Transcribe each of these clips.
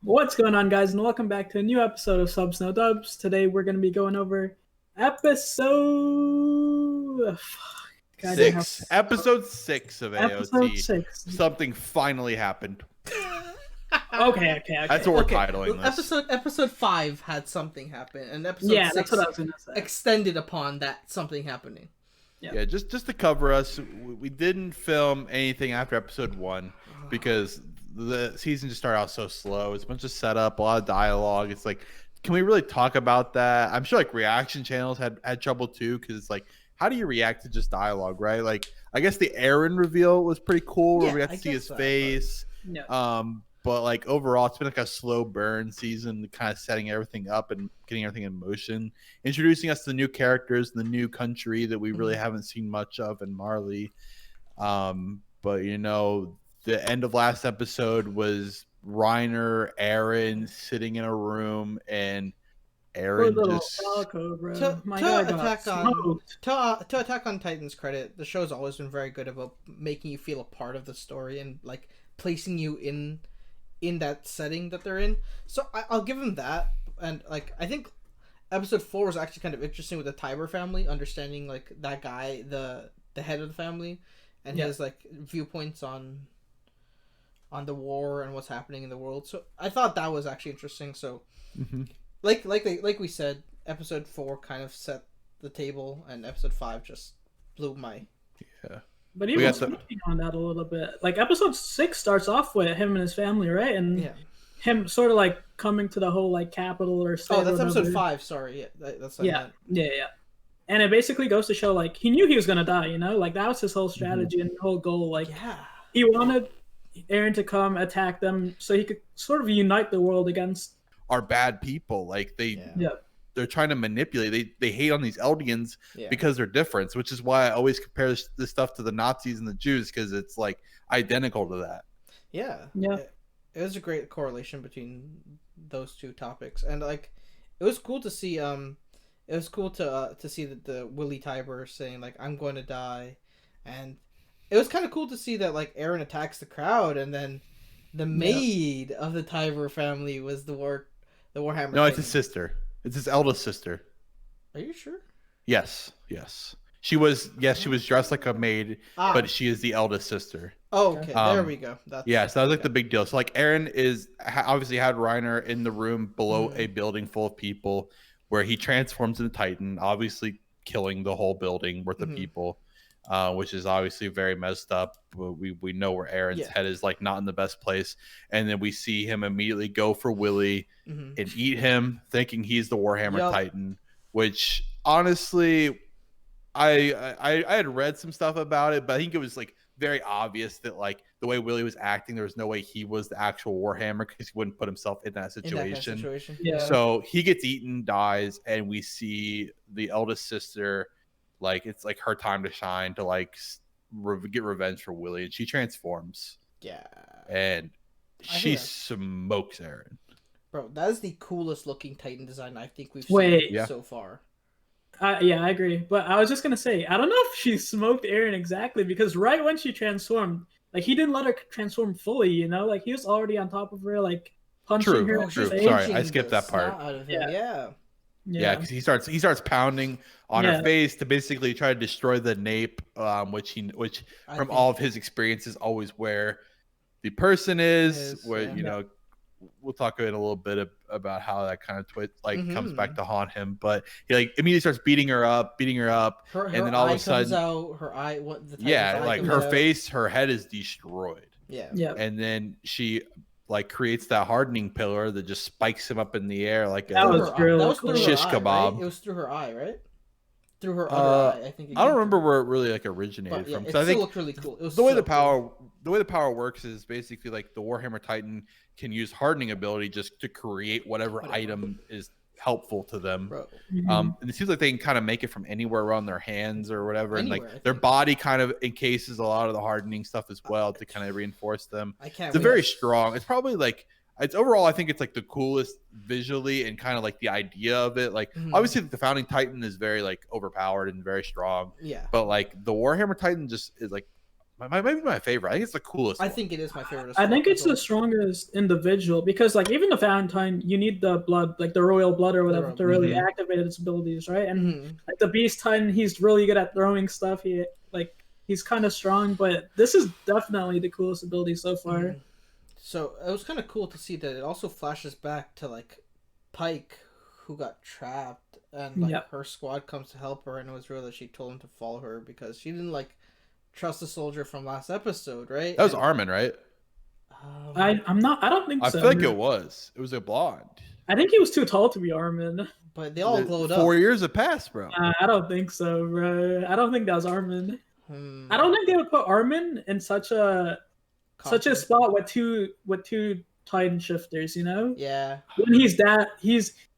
What's going on, guys, and welcome back to a new episode of Subs No Dubs. Today we're going to be going over episode. God, I didn't have Episode 6 of episode AOT. 6. Something finally happened. Okay. That's what we're titling this. Episode 5 had something happen, and episode Yeah, 6 that's what I was going to say. extended upon that something happening. Yeah, just to cover us, we didn't film anything after episode 1 because the season just started out so slow. It's a bunch of setup, a lot of dialogue. It's like, can we really talk about that? I'm sure like reaction channels had trouble too, because it's like, how do you react to just dialogue, right? Like, I guess the Eren reveal was pretty cool where we got to see his face. Yeah. But like overall, it's been like a slow burn season, kind of setting everything up and getting everything in motion, introducing us to the new characters in the new country that we really haven't seen much of in Marley. But you know, the end of last episode was Reiner, Eren sitting in a room, and Eren just To Attack on Titan's credit, the show's always been very good about making you feel a part of the story and like placing you in that setting that they're in. So I'll give them that. And like I think episode 4 was actually kind of interesting with the Tiber family, understanding like that guy, the head of the family, and his like viewpoints on the war and what's happening in the world. So I thought that was actually interesting. So like we said, episode 4 kind of set the table, and episode 5 just blew my But even speaking on that a little bit, like episode 6 starts off with him and his family, right? And him sort of like coming to the whole like capital or state. Oh, that's episode 5. Sorry, that's yeah. And it basically goes to show like he knew he was gonna die, you know, like that was his whole strategy and whole goal. Like he wanted Eren to come attack them so he could sort of unite the world against our bad people. Like they're trying to manipulate. They hate on these Eldians because they're different, which is why I always compare this stuff to the Nazis and the Jews, because it's like identical to that. Yeah. It was a great correlation between those two topics, and like it was cool to see. It was cool to see that the Willie Tiber saying like I'm going to die, and it was kind of cool to see that like Eren attacks the crowd, and then the maid of the Tiber family was the Warhammer. No, it's his sister. It's his eldest sister. Are you sure? Yes. She was dressed like a maid, but she is the eldest sister. Oh, okay. There we go. So that was like the big deal. So like Eren obviously had Reiner in the room below a building full of people where he transforms into Titan, obviously killing the whole building worth of people, which is obviously very messed up. We know where Eren's head is like not in the best place. And then we see him immediately go for Willie and eat him, thinking he's the Warhammer Titan, which honestly, I had read some stuff about it, but I think it was like very obvious that like the way Willie was acting, there was no way he was the actual Warhammer, because he wouldn't put himself in that situation. So he gets eaten, dies, and we see the eldest sister, like it's like her time to shine, to like get revenge for Willie, and she transforms. And she smokes Eren. Bro, that is the coolest looking Titan design I think we've seen so far. Yeah, I agree. But I was just going to say, I don't know if she smoked Eren exactly, because right when she transformed, like he didn't let her transform fully, you know? Like he was already on top of her, like punching her. True. Sorry, I skipped that part. Yeah, because he starts pounding on her face to basically try to destroy the nape, which from all of his experiences always where the person is, you know. We'll talk in a little bit about how that kind of comes back to haunt him, but he like immediately starts beating her up, her and then all of a sudden, her eye, like her face, her head is destroyed. And then she like creates that hardening pillar that just spikes him up in the air like that was shish kebab. Right? It was through her eye, right? Through her other eye, I think. I don't remember where it really like originated from. It still looked really cool. It was the way the power works is basically like the Warhammer Titan can use hardening ability just to create whatever item is helpful to them. And it seems like they can kind of make it from anywhere around their hands or whatever, and like their body kind of encases a lot of the hardening stuff as well to kind of reinforce them. It's a very strong. It's probably like it's overall, I think it's like the coolest visually and kind of like the idea of it. Like obviously the founding Titan is very like overpowered and very strong. But like the Warhammer Titan just is like maybe my favorite. I think it's the coolest. I think it is my favorite. I think it's the strongest individual because, like, even the Valentine, you need the blood, like the royal blood or whatever, to really activate its abilities, right? And like the Beast Titan, he's really good at throwing stuff. He's kind of strong, but this is definitely the coolest ability so far. So it was kind of cool to see that it also flashes back to like Pike, who got trapped, and like her squad comes to help her, and it was real that she told him to follow her because she didn't like trust the soldier from last episode, right? That was Armin, right? I'm not. I don't think so. I feel like it was. It was a blonde. I think he was too tall to be Armin. But they all glowed up. 4 years have passed, bro. I don't think so, bro. I don't think that was Armin. I don't think they would put Armin in such a spot with two Titan shifters, you know? Yeah. When he's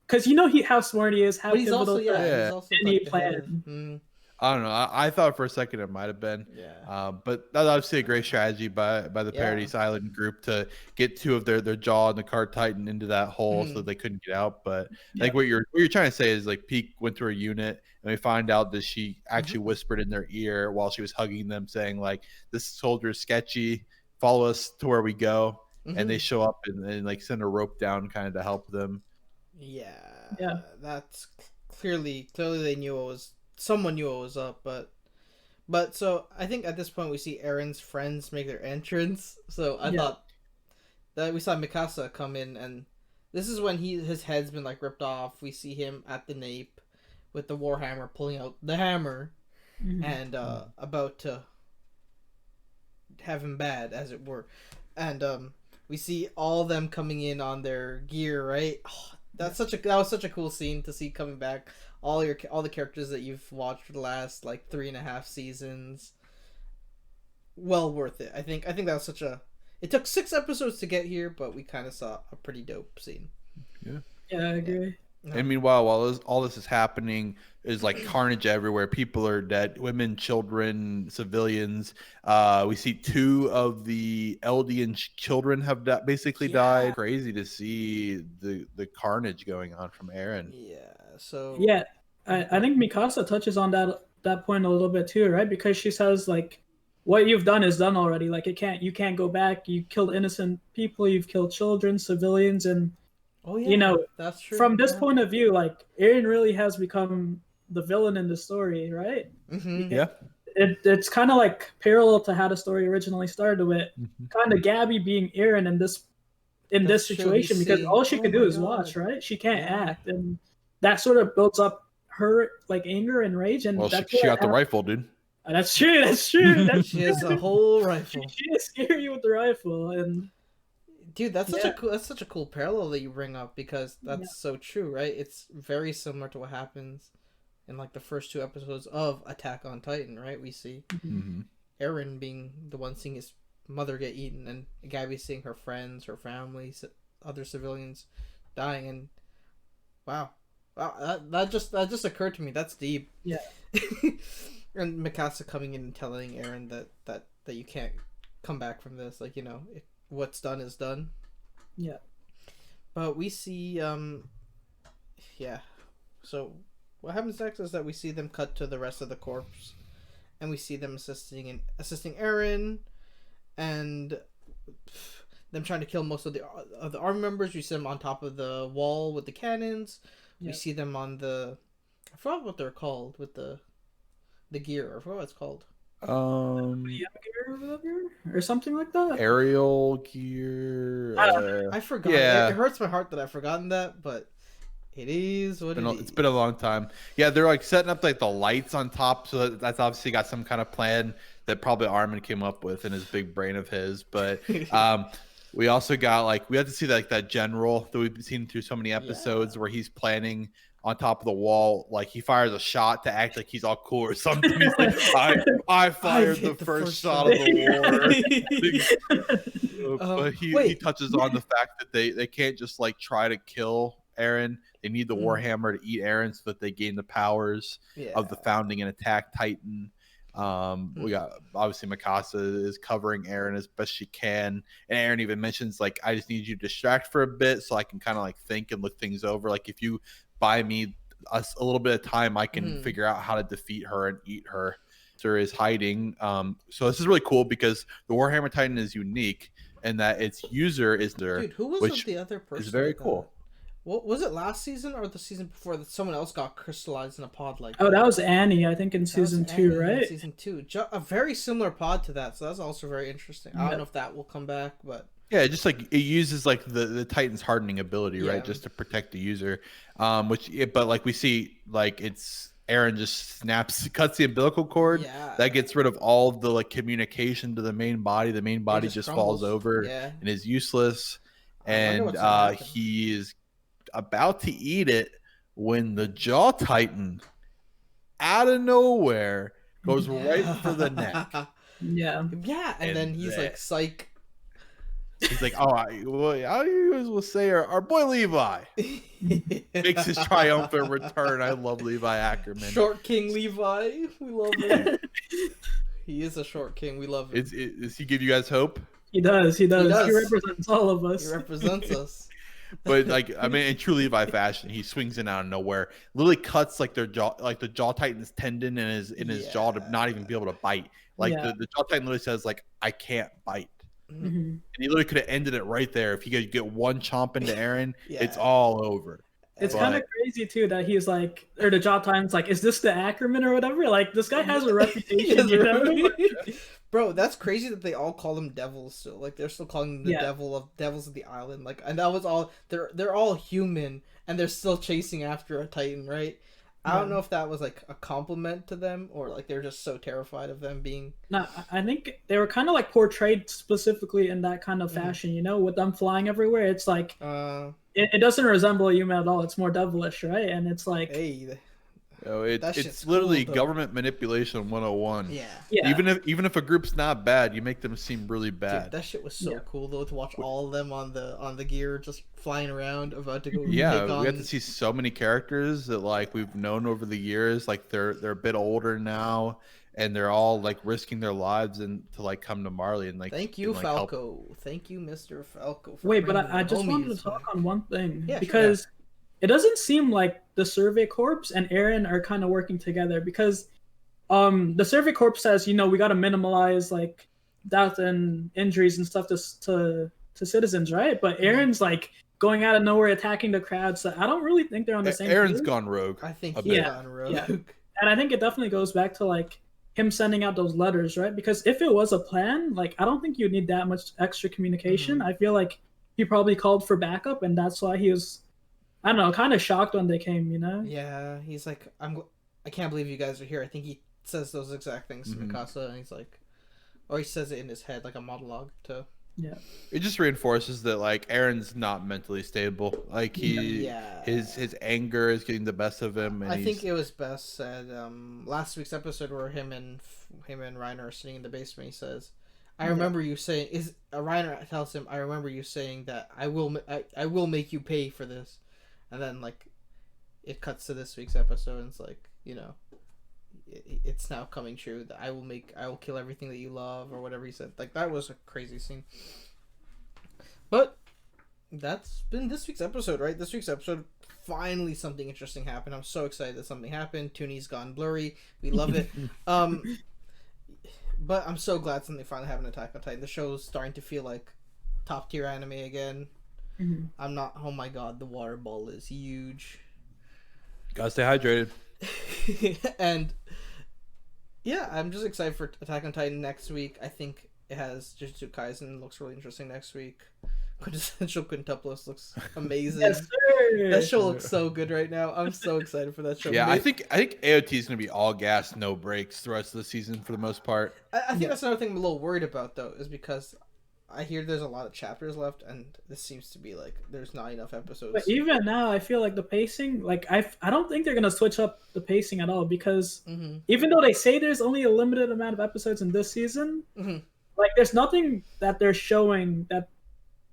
because you know how smart he is, how he's also any plan. I don't know. I thought for a second it might have been. Yeah. But that's obviously a great strategy by the Paradise Island group to get two of their jaw and the card Titan into that hole so that they couldn't get out. But like what you're trying to say is like Peak went to her unit and we find out that she actually whispered in their ear while she was hugging them, saying like, "This soldier is sketchy. Follow us to where we go." And they show up and like send a rope down kind of to help them. Yeah. That's clearly they knew it was. Someone knew it was up, but so I think at this point we see Eren's friends make their entrance. So I thought that we saw Mikasa come in, and this is when his head's been like ripped off. We see him at the nape with the Warhammer pulling out the hammer and about to have him bad, as it were. And we see all them coming in on their gear, right? Oh, that was such a cool scene to see coming back. All the characters that you've watched for the last like 3.5 seasons. Well worth it. I think that was such a. It took 6 episodes to get here, but we kind of saw a pretty dope scene. Yeah, I agree. And meanwhile, while all this is happening, is like carnage everywhere. People are dead, women, children, civilians. We see 2 of the Eldian children have basically died. Crazy to see the carnage going on from Eren. Yeah. So I think Mikasa touches on that point a little bit too, right? Because she says like, what you've done is done already. Like you can't go back. You killed innocent people. You've killed children, civilians, and you know, that's true. From this point of view, like Eren really has become the villain in the story, right? Yeah. It's kind of like parallel to how the story originally started with kind of Gabby being Eren in this situation because all she could do is watch, right? She can't act, and that sort of builds up her like anger and rage. And she got the rifle, dude. That's true. She has a whole rifle. She is scary with the rifle, and dude, that's such a cool parallel that you bring up because that's so true, right? It's very similar to what happens in like the first 2 episodes of Attack on Titan, right? We see Eren being the one seeing his mother get eaten, and Gabby seeing her friends, her family, other civilians dying, and wow, that just occurred to me. That's deep. Yeah. And Mikasa coming in and telling Eren that you can't come back from this. Like, you know, what's done is done. Yeah. But we see, So what happens next is that we see them cut to the rest of the corpse, and we see them assisting Eren, and them trying to kill most of the army members. We see them on top of the wall with the cannons. We see them on I forgot what they're called with the gear. I forgot what it's called. Or something like that. Aerial gear. I forgot. Yeah. It hurts my heart that I've forgotten that, but it is what it is. It's been a long time. Yeah, they're like setting up like the lights on top, so that's obviously got some kind of plan that probably Armin came up with in his big brain of his. But we also got we had to see that general that we've seen through so many episodes where he's planning on top of the wall, like he fires a shot to act like he's all cool or something. He's like, I fired the first shot of the war. But he touches on the fact that they can't just like try to kill Eren. They need the Warhammer to eat Eren so that they gain the powers of the founding and attack Titan. We got obviously Mikasa is covering Eren as best she can, and Eren even mentions like, I just need you to distract for a bit so I can kind of like think and look things over. Like if you buy me a little bit of time, I can figure out how to defeat her and eat her. is hiding. So this is really cool because the Warhammer Titan is unique and that its user is there. Dude, who was the other person? Is very cool. What was it, last season or the season before that someone else got crystallized in a pod like that was Annie, I think, in season 2, right? Season 2. A very similar pod to that, so that's also very interesting. I don't know if that will come back, but yeah, just like it uses like the Titan's hardening ability, right? Just to protect the user. But like we see, like it's Eren just cuts the umbilical cord. Yeah. That gets rid of all of the like communication to the main body. The main body just falls over and is useless. And he is about to eat it when the Jaw Titan out of nowhere goes right for the neck. Yeah, and then he's like, psych. He's like, oh, how you guys will say our boy Levi makes his triumphant return. I love Levi Ackerman. Short King Levi. We love him. He is a short king. We love him. Does he give you guys hope? He does. He represents all of us. He represents us. But like, I mean, in true Levi fashion, he swings in out of nowhere, literally cuts like their jaw, like the Jaw Titan's tendon in his jaw to not even be able to bite. Like the Jaw Titan literally says, like, I can't bite. Mm-hmm. And he literally could have ended it right there. If he could get one chomp into Eren, it's all over. It's kind of crazy too that he's like, or the Jaw Titan's like, is this the Ackerman or whatever? Like, this guy has a reputation, you know? Bro, that's crazy that they all call him devils still. Like, they're still calling him the devils of the island. Like, and that was all. They're all human, and they're still chasing after a Titan, right? I don't know if that was like a compliment to them or like they're just so terrified of them being. No, I think they were kind of like portrayed specifically in that kind of fashion, you know, with them flying everywhere. It's like it doesn't resemble a human at all. It's more devilish, right? And it's like, it's literally cool, government manipulation 101. Yeah. Even if a group's not bad, you make them seem really bad. Dude, that shit was so cool though, to watch all of them on the gear just flying around about to go. We had to see so many characters that like we've known over the years. Like they're a bit older now, and they're all like risking their lives and to like come to Marley and like. Thank you, Falco. Thank you, Mr. Falco. Wait, but I just wanted to talk on one thing because. Sure. It doesn't seem like the Survey Corps and Eren are kind of working together because the Survey Corps says, you know, we got to minimize like death and injuries and stuff to citizens, right? But Eren's like going out of nowhere attacking the crowd, so I don't really think they're on the same Eren's page. Gone rogue. I think he's gone rogue. Yeah. And I think it definitely goes back to like him sending out those letters, right? Because if it was a plan, like I don't think you'd need that much extra communication. I feel like he probably called for backup, and that's why he was, I don't know, kind of shocked when they came, you know? Yeah, he's like, I can't believe you guys are here. I think he says those exact things to Mikasa, and he's like, or he says it in his head like a monologue to. Yeah. It just reinforces that like Eren's not mentally stable. Like his anger is getting the best of him. And I think it was best said last week's episode where him and Reiner are sitting in the basement. He says, I remember you saying, Reiner tells him, I remember you saying that I will make you pay for this. And then, like, it cuts to this week's episode, and it's like, you know, it's now coming true that I will kill everything that you love, or whatever he said. Like, that was a crazy scene. But that's been this week's episode, right? This week's episode, finally something interesting happened. I'm so excited that something happened. Tooney's gone blurry. We love it. But I'm so glad something finally happened to Attack on Titan. The show's starting to feel like top tier anime again. I'm not. Oh my god, the water ball is huge. Gotta stay hydrated. And yeah, I'm just excited for Attack on Titan next week. I think it has Jujutsu Kaisen. Looks really interesting next week. Quintessential Quintuplus looks amazing. Yes, sir. That show looks so good right now. I'm so excited for that show. Yeah, I think AOT is gonna be all gas, no breaks the rest of the season for the most part. I think that's another thing I'm a little worried about though, is because I hear there's a lot of chapters left, and this seems to be like there's not enough episodes. But even now, I feel like the pacing, like I don't think they're gonna switch up the pacing at all because even though they say there's only a limited amount of episodes in this season, like there's nothing that they're showing that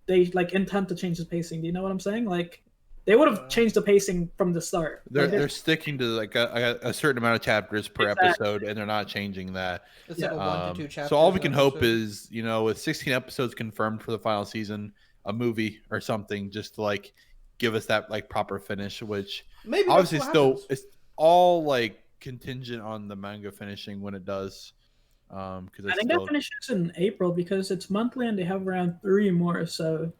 they like intend to change the pacing. Do you know what I'm saying? Like they would have changed the pacing from the start. They're sticking to like a certain amount of chapters per episode, and they're not changing that. It's like a 1 to 2 chapters. So all we can hope is, you know, with 16 episodes confirmed for the final season, a movie or something just to like give us that like proper finish. Which maybe obviously still it's all like contingent on the manga finishing when it does. Because I think that finishes in April because it's monthly and they have around 3 more. So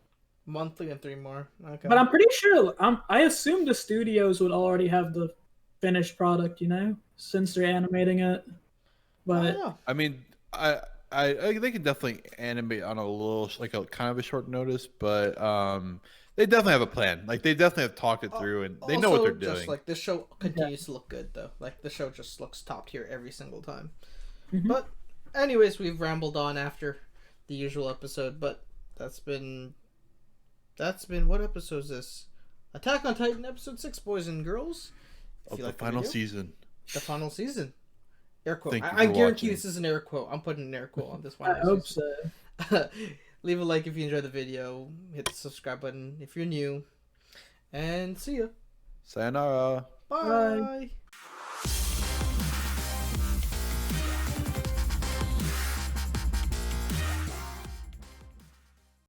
monthly and 3 more. Okay. But I'm pretty sure I assume the studios would already have the finished product, since they're animating it. But I mean, I they can definitely animate on a little like a kind of a short notice, but they definitely have a plan. Like they definitely have talked it through and they know what they're doing. Just like this show continues to look good though. Like the show just looks top tier every single time. Mm-hmm. But anyways, we've rambled on after the usual episode, but that's been what episode is this? Attack on Titan episode 6, boys and girls. Of the final season. The final season. Air quote. Thank you I for guarantee watching. this is an air quote. I'm putting an air quote on this one. I hope so. Leave a like if you enjoyed the video. Hit the subscribe button if you're new. And see ya. Sayonara. Bye.